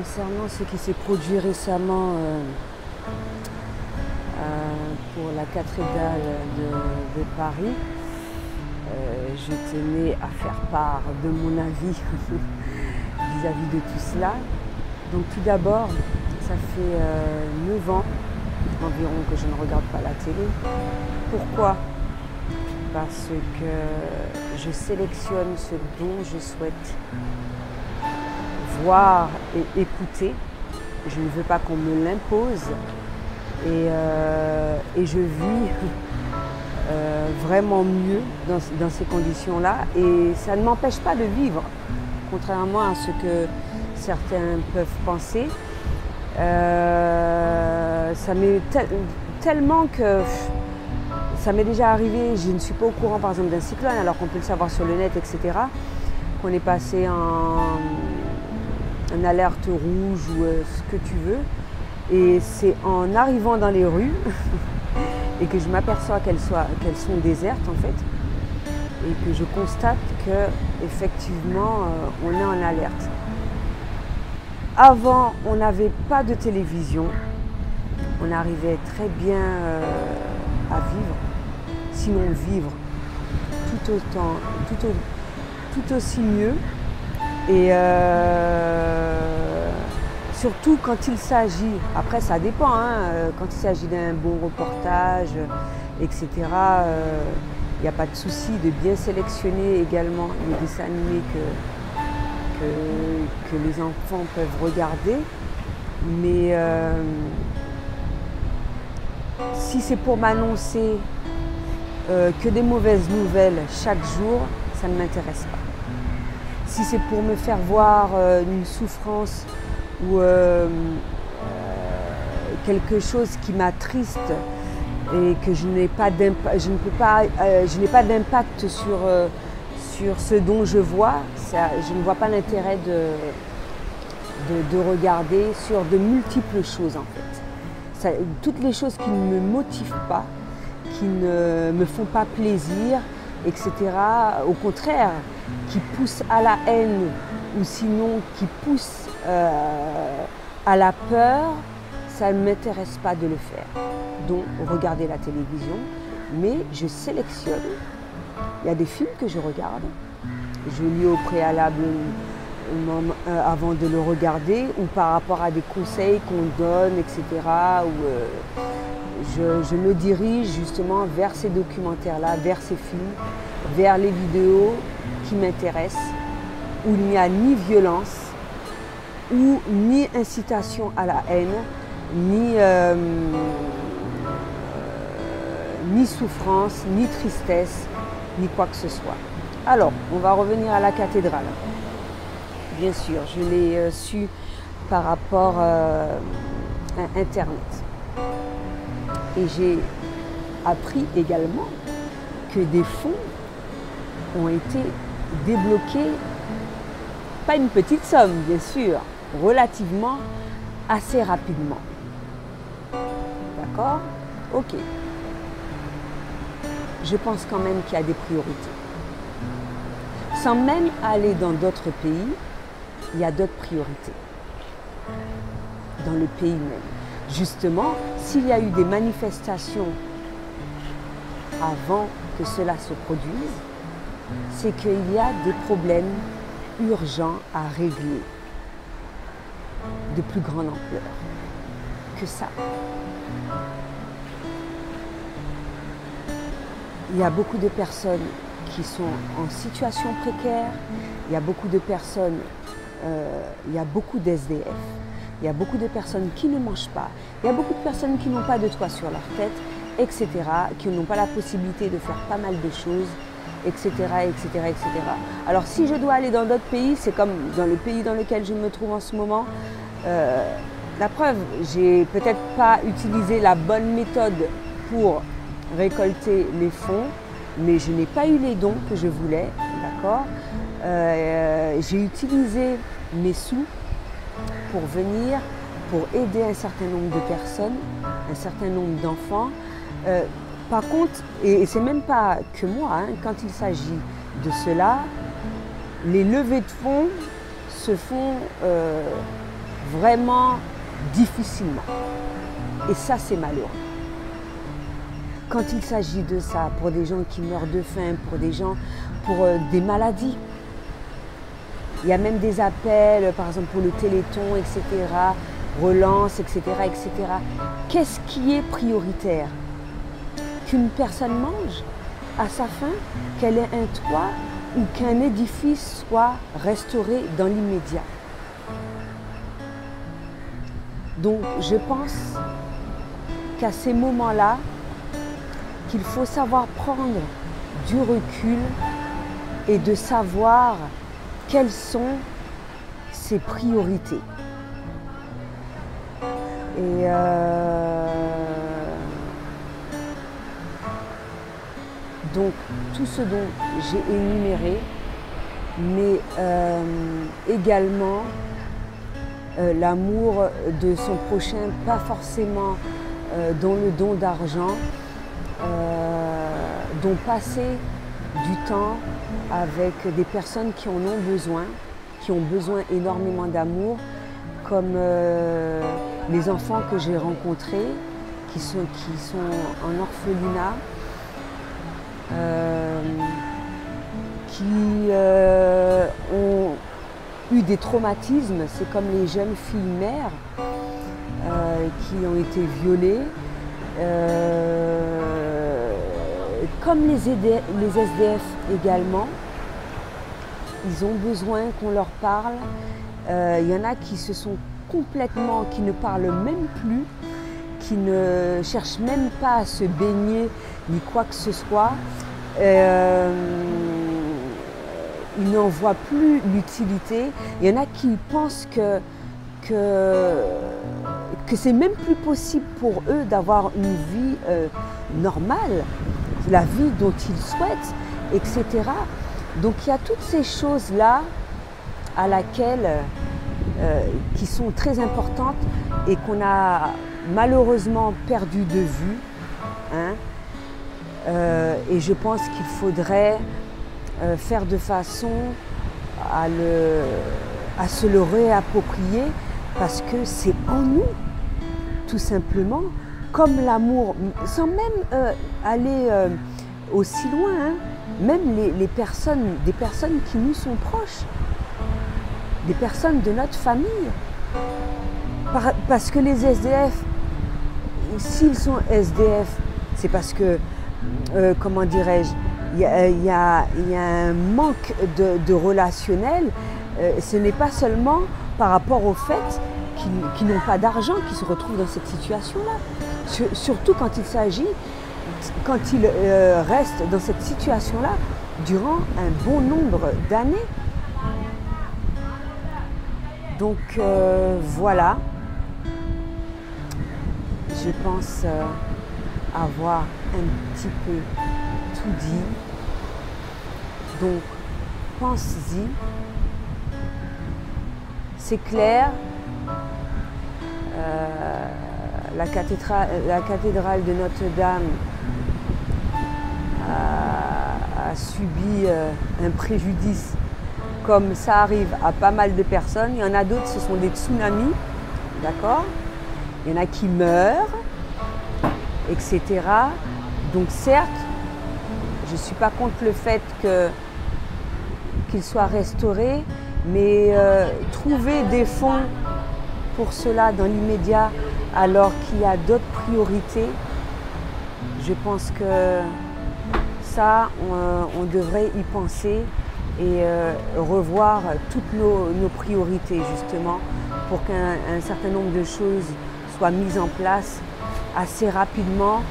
Concernant ce qui s'est produit récemment pour la cathédrale de Paris, je tenais à faire part de mon avis vis-à-vis de tout cela. Donc tout d'abord, ça fait 9 ans environ que je ne regarde pas la télé. Pourquoi? Parce que je sélectionne ce dont je souhaite voir et écouter. Je ne veux pas qu'on me l'impose et je vis vraiment mieux dans ces conditions-là et ça ne m'empêche pas de vivre, contrairement à ce que certains peuvent penser. Ça m'est tellement que ça m'est déjà arrivé, je ne suis pas au courant par exemple d'un cyclone alors qu'on peut le savoir sur le net, etc. Qu'on est passé en alerte rouge ou ce que tu veux. Et c'est en arrivant dans les rues et que je m'aperçois qu'elles sont désertes en fait et que je constate que effectivement on est en alerte. Avant, on n'avait pas de télévision, on arrivait très bien à vivre, sinon vivre tout aussi mieux. Et surtout quand il s'agit, après ça dépend, quand il s'agit d'un bon reportage, etc., il n'y a pas de souci de bien sélectionner également les dessins animés que les enfants peuvent regarder. Mais si c'est pour m'annoncer que des mauvaises nouvelles chaque jour, ça ne m'intéresse pas. Si c'est pour me faire voir une souffrance ou quelque chose qui m'attriste et que je n'ai pas d'impact sur ce dont je vois, je ne vois pas l'intérêt de regarder sur de multiples choses en fait. Toutes les choses qui ne me motivent pas, qui ne me font pas plaisir, etc. Au contraire, qui poussent à la haine ou sinon qui poussent à la peur, ça ne m'intéresse pas de le faire. Donc, regarder la télévision, mais je sélectionne. Il y a des films que je regarde, je lis au préalable avant de le regarder ou par rapport à des conseils qu'on donne, etc. Je me dirige justement vers ces documentaires-là, vers ces films, vers les vidéos qui m'intéressent, où il n'y a ni violence, ou ni incitation à la haine, ni souffrance, ni tristesse, ni quoi que ce soit. Alors, on va revenir à la cathédrale. Bien sûr, je l'ai su par rapport à Internet. Et j'ai appris également que des fonds ont été débloqués, pas une petite somme bien sûr, relativement assez rapidement. D'accord? Ok. Je pense quand même qu'il y a des priorités. Sans même aller dans d'autres pays, il y a d'autres priorités. Dans le pays même. Justement, s'il y a eu des manifestations avant que cela se produise, c'est qu'il y a des problèmes urgents à régler de plus grande ampleur que ça. Il y a beaucoup de personnes qui sont en situation précaire, il y a beaucoup de personnes, il y a beaucoup d'SDF, il y a beaucoup de personnes qui ne mangent pas, il y a beaucoup de personnes qui n'ont pas de toit sur leur tête, etc., qui n'ont pas la possibilité de faire pas mal de choses, etc., etc., etc. Alors si je dois aller dans d'autres pays, c'est comme dans le pays dans lequel je me trouve en ce moment, la preuve, j'ai peut-être pas utilisé la bonne méthode pour récolter les fonds, mais je n'ai pas eu les dons que je voulais, d'accord. J'ai utilisé mes sous pour venir, pour aider un certain nombre de personnes, un certain nombre d'enfants. Par contre, et c'est même pas que moi, quand il s'agit de cela, les levées de fonds se font vraiment difficilement. Et ça, c'est malheureux. Quand il s'agit de ça, pour des gens qui meurent de faim, pour des gens, pour des maladies, il y a même des appels, par exemple pour le Téléthon, etc., relance, etc., etc. Qu'est-ce qui est prioritaire? Qu'une personne mange à sa faim, qu'elle ait un toit ou qu'un édifice soit restauré dans l'immédiat. Donc je pense qu'à ces moments-là, qu'il faut savoir prendre du recul et de savoir quelles sont ses priorités. Et donc tout ce dont j'ai énuméré, mais également l'amour de son prochain, pas forcément dans le don d'argent, dont passer du temps avec des personnes qui en ont besoin, qui ont besoin énormément d'amour, comme les enfants que j'ai rencontrés, qui sont en orphelinat, qui ont eu des traumatismes, c'est comme les jeunes filles mères qui ont été violées, comme les SDF également. Ils ont besoin qu'on leur parle. Il y en a qui se sont complètement, qui ne parlent même plus, qui ne cherchent même pas à se baigner ni quoi que ce soit. Ils n'en voient plus l'utilité. Il y en a qui pensent que c'est même plus possible pour eux d'avoir une vie normale, la vie dont ils souhaitent, etc. Donc il y a toutes ces choses-là à laquelle, qui sont très importantes et qu'on a malheureusement perdu de vue. Hein. Et je pense qu'il faudrait faire de façon à se le réapproprier parce que c'est en nous, tout simplement, comme l'amour, sans même aller aussi loin, hein, même des personnes qui nous sont proches, des personnes de notre famille. Parce que les SDF, s'ils sont SDF, c'est parce que, comment dirais-je, il y a un manque de relationnel. Ce n'est pas seulement par rapport au fait qu'ils n'ont pas d'argent qu'ils se retrouvent dans cette situation-là. Surtout quand il s'agit, quand ils restent dans cette situation-là durant un bon nombre d'années. Donc voilà, je pense avoir un petit peu tout dit. Donc pense-y, c'est clair, la cathédrale de Notre-Dame a subi un préjudice comme ça arrive à pas mal de personnes. Il y en a d'autres, ce sont des tsunamis, d'accord? Il y en a qui meurent, etc. Donc certes, je ne suis pas contre le fait qu'il soit restauré, mais trouver des fonds pour cela dans l'immédiat alors qu'il y a d'autres priorités, je pense que ça, on devrait y penser et revoir toutes nos priorités justement pour qu'un certain nombre de choses soient mises en place assez rapidement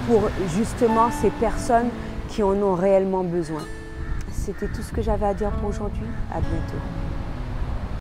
pour justement ces personnes qui en ont réellement besoin. C'était tout ce que j'avais à dire pour aujourd'hui. À bientôt.